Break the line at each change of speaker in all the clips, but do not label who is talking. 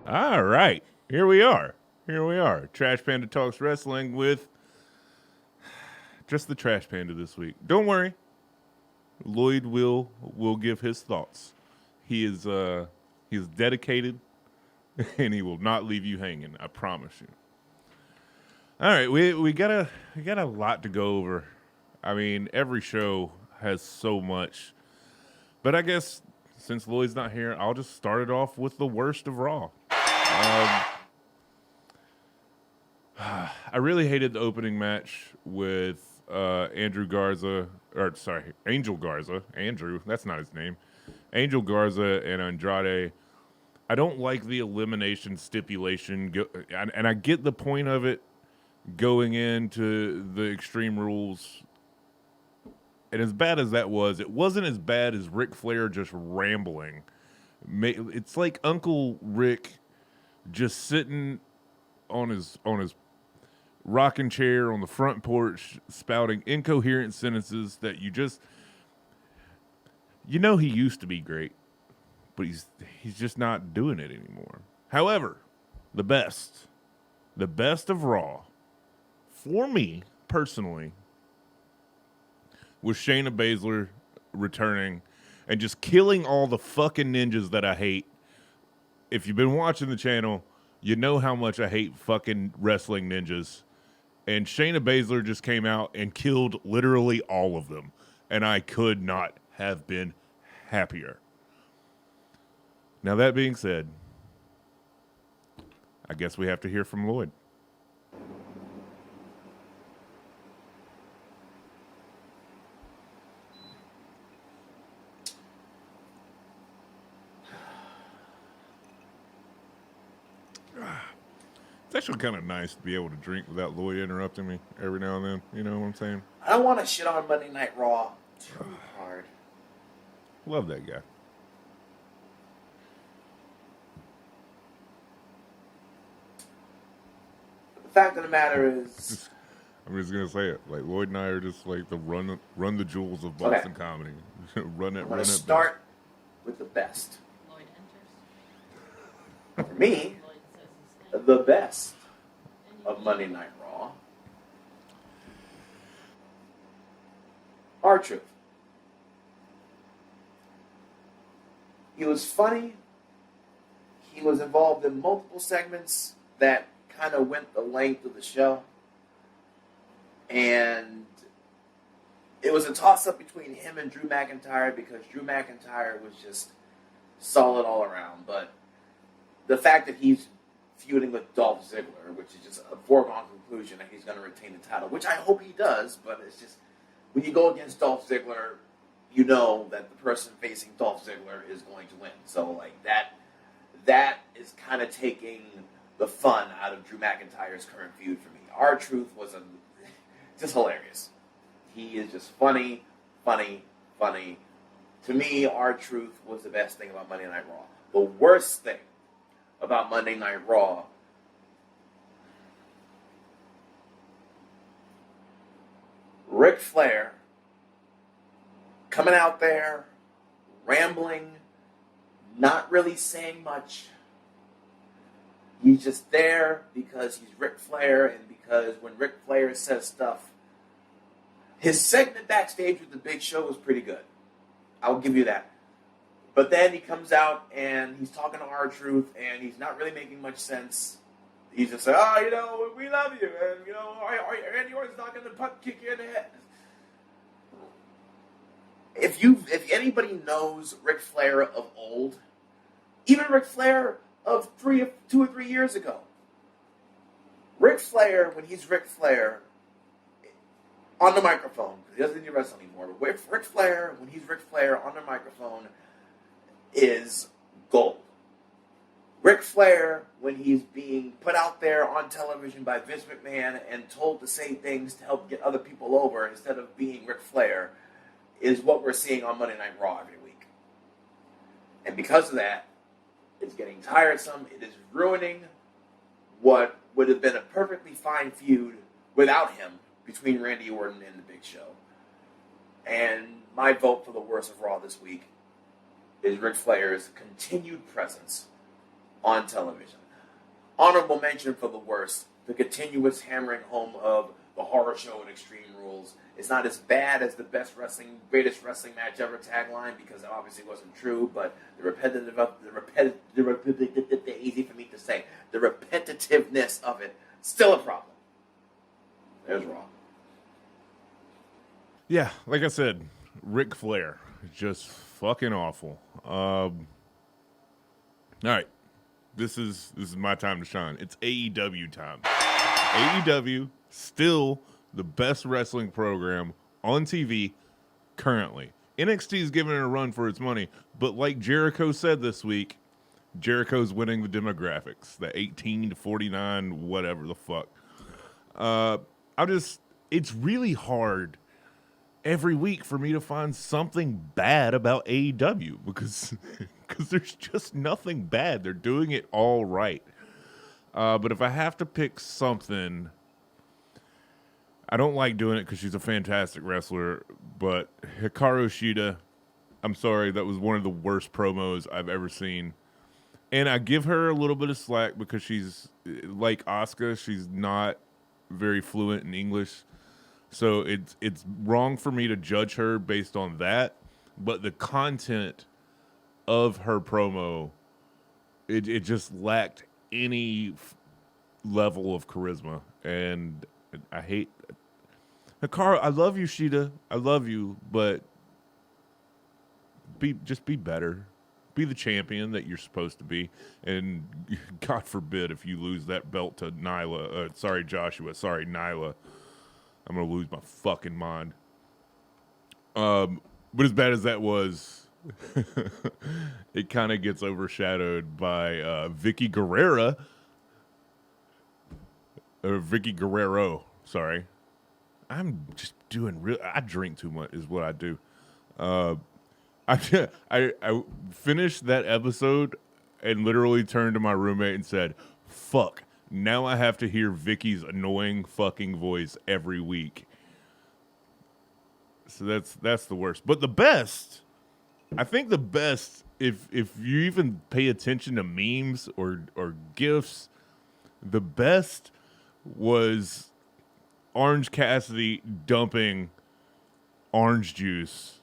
All right, here we are. Trash Panda Talks Wrestling with just the Trash Panda this week. Don't worry, Lloyd will give his thoughts. He is dedicated, and he will not leave you hanging. I promise you. All right, we got a lot to go over. I mean, every show has so much, but I guess since Lloyd's not here, I'll just start it off with the worst of Raw. I really hated the opening match with Angel Garza. Andrew, that's not his name. Angel Garza and Andrade. I don't like the elimination stipulation, and I get the point of it going into the Extreme Rules. And as bad as that was, it wasn't as bad as Ric Flair just rambling. It's like Uncle Rick just sitting on his rocking chair on the front porch spouting incoherent sentences that he used to be great, but he's just not doing it anymore. However, the best of Raw for me personally was Shayna Baszler returning and just killing all the fucking ninjas that I hate. If you've been watching the channel, you know how much I hate fucking wrestling ninjas. And Shayna Baszler just came out and killed literally all of them. And I could not have been happier. Now, that being said, I guess we have to hear from Lloyd. It's actually kind of nice to be able to drink without Lloyd interrupting me every now and then. You know what I'm saying?
I don't want to shit on Monday Night Raw too hard.
Love that guy.
The fact of the matter is...
I'm just going to say it. Like, Lloyd and I are just like the run the jewels of Boston comedy. run it.
I'm going to start with the best.
Lloyd enters.
For me, the best of Monday Night Raw, R-Truth. He was funny. He was involved in multiple segments that kind of went the length of the show. And it was a toss-up between him and Drew McIntyre because Drew McIntyre was just solid all around. But the fact that he's feuding with Dolph Ziggler, which is just a foregone conclusion that he's going to retain the title, which I hope he does, but it's just, when you go against Dolph Ziggler, you know that the person facing Dolph Ziggler is going to win. So, like, that is kind of taking the fun out of Drew McIntyre's current feud for me. R-Truth was just hilarious. He is just funny. To me, R-Truth was the best thing about Monday Night Raw. The worst thing about Monday Night Raw Ric Flair coming out there, rambling, not really saying much. He's just there because he's Ric Flair, and because when Ric Flair says stuff, his segment backstage with the Big Show was pretty good. I'll give you that. But then he comes out and he's talking to R-Truth, and he's not really making much sense. He's just like, we love you, and Randy Orton's not going to kick you in the head. If anybody knows Ric Flair of old, even Ric Flair of 2 or 3 years ago, Ric Flair, when he's Ric Flair on the microphone, because he doesn't do wrestling anymore, but Ric Flair, when he's Ric Flair on the microphone, is gold. Ric Flair, when he's being put out there on television by Vince McMahon and told to say things to help get other people over instead of being Ric Flair, is what we're seeing on Monday Night Raw every week. And because of that, it's getting tiresome. It is ruining what would have been a perfectly fine feud without him between Randy Orton and the Big Show. And my vote for the worst of Raw this week is Ric Flair's continued presence on television. Honorable mention for the worst, the continuous hammering home of the horror show and Extreme Rules. It's not as bad as the greatest wrestling match ever tagline, because it obviously wasn't true, but easy for me to say, the repetitiveness of it, still a problem. There's Raw.
Yeah, like I said, Ric Flair, just fucking awful. All right, this is my time to shine. It's AEW time. AEW, still the best wrestling program on TV currently. NXT is giving it a run for its money, but like Jericho said this week, Jericho's winning the demographics, the 18 to 49, whatever the fuck. It's really hard every week for me to find something bad about AEW because there's just nothing bad. They're doing it all right. But if I have to pick something, I don't like doing it because she's a fantastic wrestler, but Hikaru Shida, I'm sorry, that was one of the worst promos I've ever seen. And I give her a little bit of slack because she's, like Asuka, she's not very fluent in English. So it's wrong for me to judge her based on that. But the content of her promo, it just lacked any level of charisma. And I hate Hikaru. I love you, Shida. I love you, but be better. Be the champion that you're supposed to be. And God forbid if you lose that belt to Nyla. Joshua. Sorry, Nyla. I'm going to lose my fucking mind. But as bad as that was, it kind of gets overshadowed by Vicky Guerrero, sorry. I'm just doing I drink too much is what I do. I finished that episode and literally turned to my roommate and said, fuck, now I have to hear Vicky's annoying fucking voice every week. So that's the worst. But the best, I think the best, if you even pay attention to memes or GIFs, the best was Orange Cassidy dumping orange juice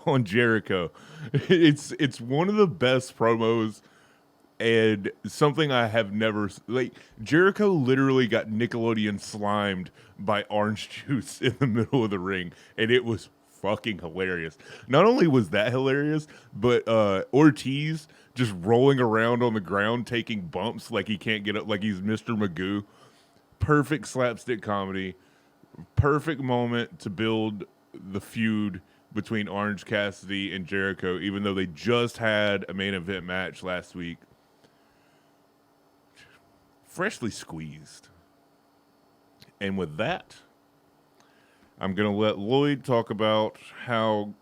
on Jericho. It's one of the best promos and something I have never, like, Jericho literally got Nickelodeon slimed by orange juice in the middle of the ring, and it was fucking hilarious. Not only was that hilarious, but Ortiz just rolling around on the ground taking bumps like he can't get up, like he's Mr. Magoo. Perfect slapstick comedy. Perfect moment to build the feud between Orange Cassidy and Jericho, even though they just had a main event match last week. Freshly squeezed. And with that, I'm going to let Lloyd talk about how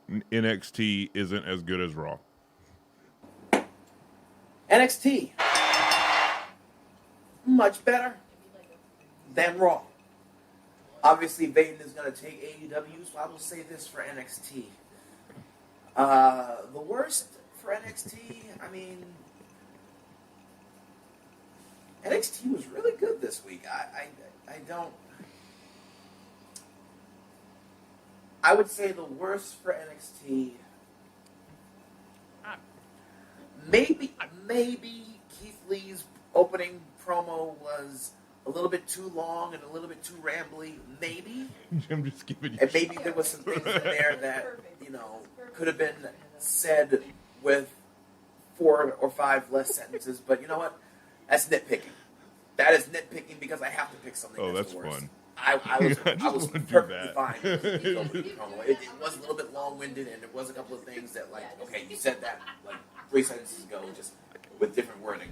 NXT isn't as good as Raw.
NXT. Much better than Raw. Obviously, Vaiden is going to take AEW, so I will say this for NXT. The worst for NXT, I mean, NXT was really good this week. I would say the worst for NXT, maybe Keith Lee's opening promo was a little bit too long and a little bit too rambly, maybe.
I'm just giving you
and maybe there was some things in there that, could have been said with 4 or 5 less sentences, but you know what? That's nitpicking. That is nitpicking because I have to pick something that's the worst.
Fun.
I was perfectly fine with the opening promo. It was a little bit long-winded, and there was a couple of things that, like, okay, you said that like 3 sentences ago, just with different wording.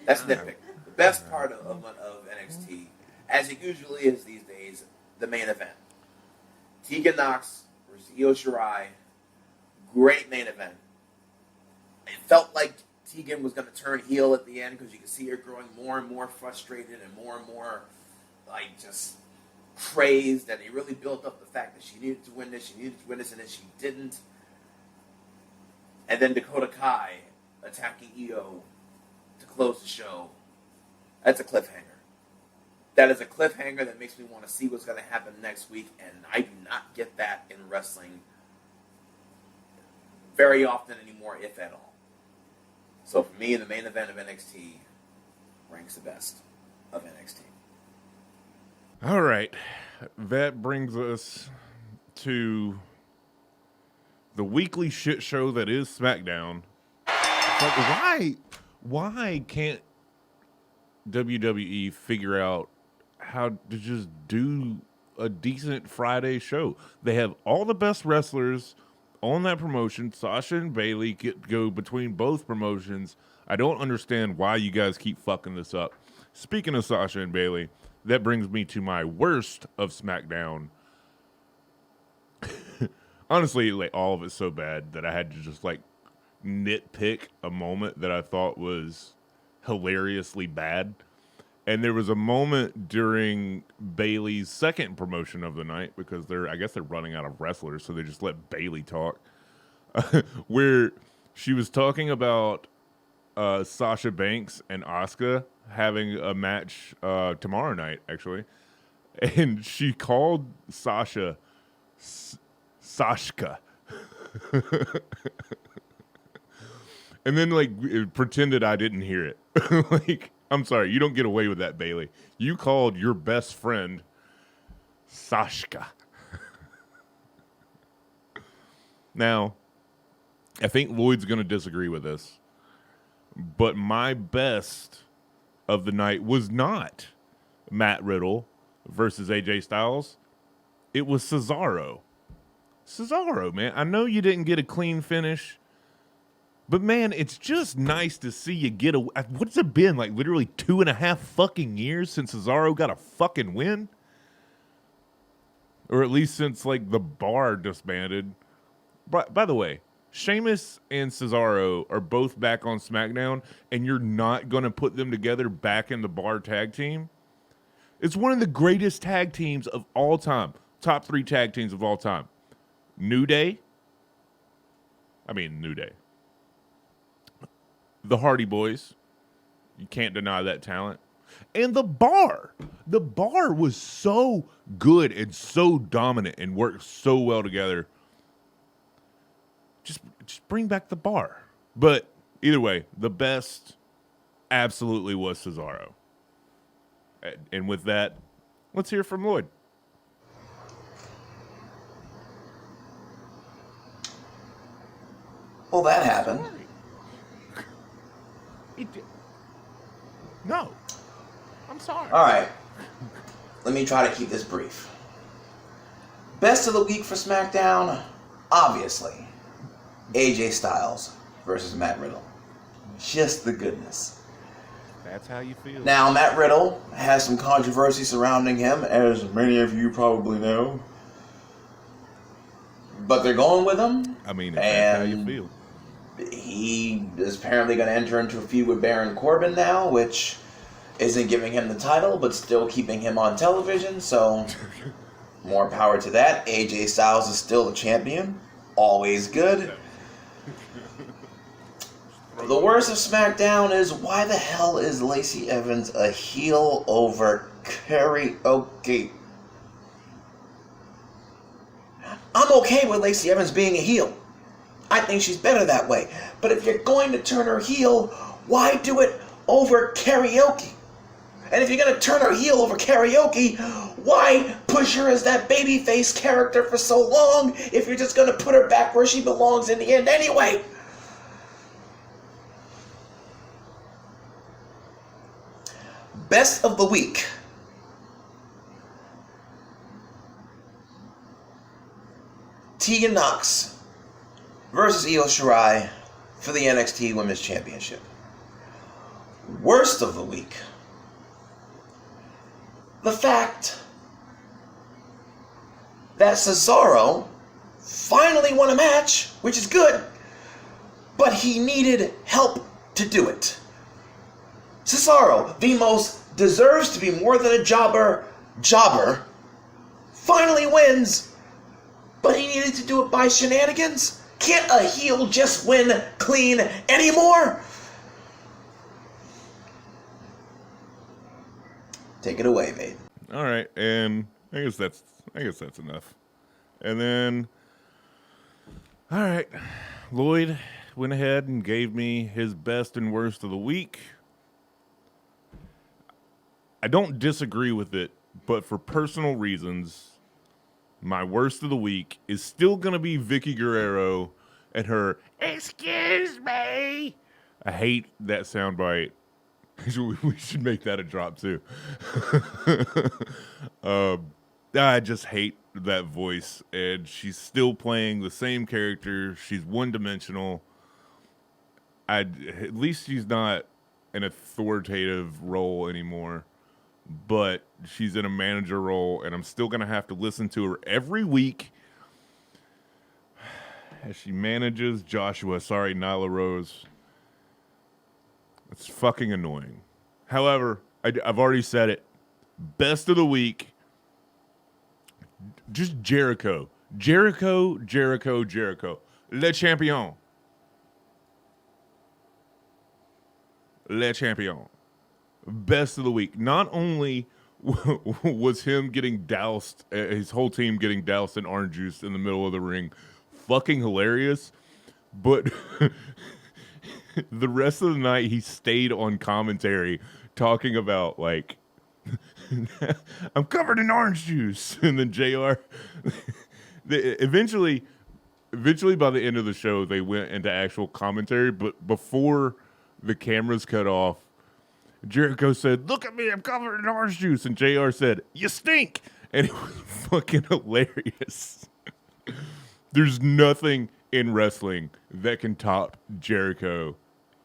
That's nitpicking. The best part of NXT, as it usually is these days, the main event. Tegan Nox versus Io Shirai. Great main event. It felt like Tegan was going to turn heel at the end because you could see her growing more and more frustrated and more like just crazed. And he really built up the fact that she needed to win this, and then she didn't. And then Dakota Kai attacking Io to close the show. That's a cliffhanger. That is a cliffhanger that makes me want to see what's going to happen next week, and I do not get that in wrestling very often anymore, if at all. So for me, the main event of NXT ranks the best of NXT.
All right. That brings us to the weekly shit show that is SmackDown. Like, why can't WWE figure out how to just do a decent Friday show? They have all the best wrestlers on that promotion. Sasha and Bayley go between both promotions. I don't understand why you guys keep fucking this up. Speaking of Sasha and Bayley, that brings me to my worst of SmackDown. Honestly, like, all of it's so bad that I had to just like nitpick a moment that I thought was hilariously bad. And there was a moment during Bayley's second promotion of the night, because I guess they're running out of wrestlers, so they just let Bayley talk, where she was talking about Sasha Banks and Asuka having a match tomorrow night, actually. And she called Sasha Sashka. And then, like, pretended I didn't hear it. Like, I'm sorry, you don't get away with that, Bayley. You called your best friend Sashka. Now, I think Lloyd's going to disagree with this, but my best of the night was not Matt Riddle versus AJ Styles. It was Cesaro. Cesaro, man. I know you didn't get a clean finish, but man, it's just nice to see you get a... What's it been, like literally 2.5 fucking years since Cesaro got a fucking win? Or at least since, like, the Bar disbanded. By the way, Sheamus and Cesaro are both back on SmackDown, and you're not going to put them together back in the Bar tag team? It's one of the greatest tag teams of all time. Top 3 tag teams of all time. New Day. The Hardy Boys. You can't deny that talent. And the Bar. The Bar was so good and so dominant and worked so well together. Just bring back the Bar. But either way, the best absolutely was Cesaro. And with that, let's hear from Lloyd.
Well, that happened.
No. I'm sorry.
All right. Let me try to keep this brief. Best of the week for SmackDown, obviously, AJ Styles versus Matt Riddle. Just the goodness.
That's how you feel.
Now, Matt Riddle has some controversy surrounding him, as many of you probably know. But they're going with him.
I mean, that's how you feel.
He is apparently going to enter into a feud with Baron Corbin now, which isn't giving him the title, but still keeping him on television, so more power to that. AJ Styles is still the champion. Always good. The worst of SmackDown is, why the hell is Lacey Evans a heel over karaoke? I'm okay with Lacey Evans being a heel. I think she's better that way. But if you're going to turn her heel, why do it over karaoke? And if you're going to turn her heel over karaoke, why push her as that babyface character for so long if you're just going to put her back where she belongs in the end anyway? Best of the week. Tegan Nox versus Io Shirai for the NXT Women's Championship. Worst of the week. The fact that Cesaro finally won a match, which is good, but he needed help to do it. Cesaro, the most deserves to be more than a jobber, finally wins, but he needed to do it by shenanigans? Can't a heel just win clean anymore? Take it away, Vaiden.
All right, and I guess that's enough. And then, all right, Lloyd went ahead and gave me his best and worst of the week. I don't disagree with it, but for personal reasons, my worst of the week is still going to be Vicky Guerrero and her "Excuse me." I hate that soundbite. We should make that a drop too. I just hate that voice, and she's still playing the same character. She's one-dimensional. At least she's not an authoritative role anymore, but she's in a manager role, and I'm still going to have to listen to her every week as she manages Joshua. Sorry, Nyla Rose. It's fucking annoying. However, I've already said it. Best of the week, just Jericho. Jericho. Le champion. Le champion. Best of the week. Not only was him getting doused, his whole team getting doused in orange juice in the middle of the ring fucking hilarious, but the rest of the night he stayed on commentary talking about, like, I'm covered in orange juice. And then JR, eventually by the end of the show, they went into actual commentary, but before the cameras cut off, Jericho said, "Look at me, I'm covered in orange juice." And JR said, "You stink." And it was fucking hilarious. There's nothing in wrestling that can top Jericho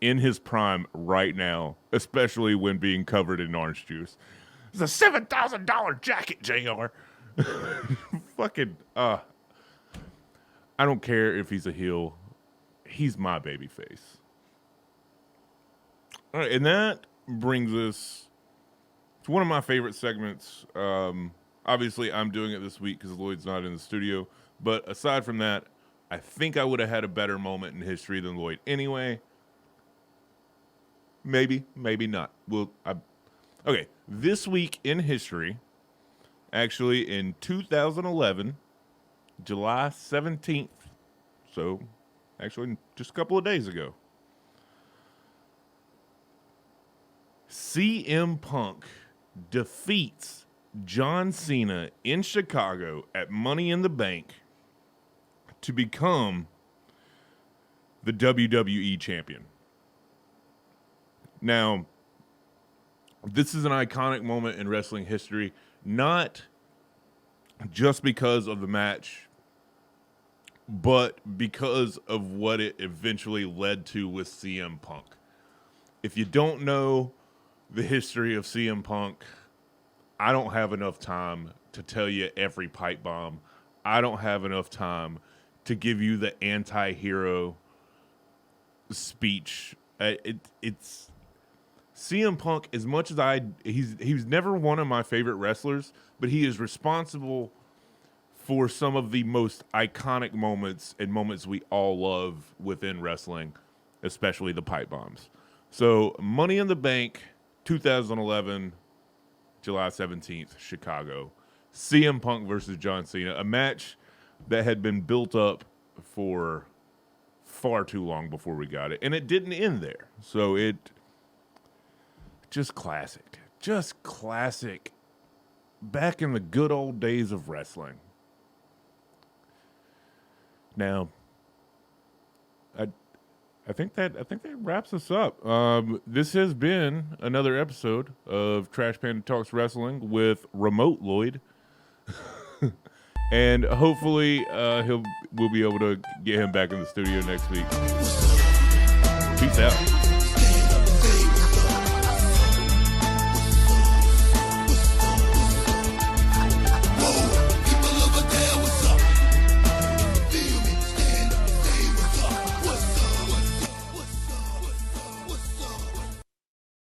in his prime right now, especially when being covered in orange juice. It's a $7,000 jacket, JR. Fucking, I don't care if he's a heel. He's my baby face. All right, and that brings us to one of my favorite segments. Obviously, I'm doing it this week because Lloyd's not in the studio. But aside from that, I think I would have had a better moment in history than Lloyd anyway. Maybe not. Okay, this week in history, actually in 2011, July 17th, so actually just a couple of days ago, CM Punk defeats John Cena in Chicago at Money in the Bank to become the WWE champion. Now, this is an iconic moment in wrestling history, not just because of the match, but because of what it eventually led to with CM Punk. If you don't know the history of CM Punk, I don't have enough time to tell you every pipe bomb. I don't have enough time to give you the anti-hero speech. It's CM Punk, as much as he was never one of my favorite wrestlers, but he is responsible for some of the most iconic moments and moments we all love within wrestling, especially the pipe bombs. So, Money in the Bank, 2011, July 17th, Chicago. CM Punk versus John Cena, a match that had been built up for far too long before we got it, and it didn't end there. So just classic. Just classic. Back in the good old days of wrestling. Now, I think that wraps us up. This has been another episode of Trash Panda Talks Wrestling with Remote Lloyd. And hopefully we'll be able to get him back in the studio next week. Peace out.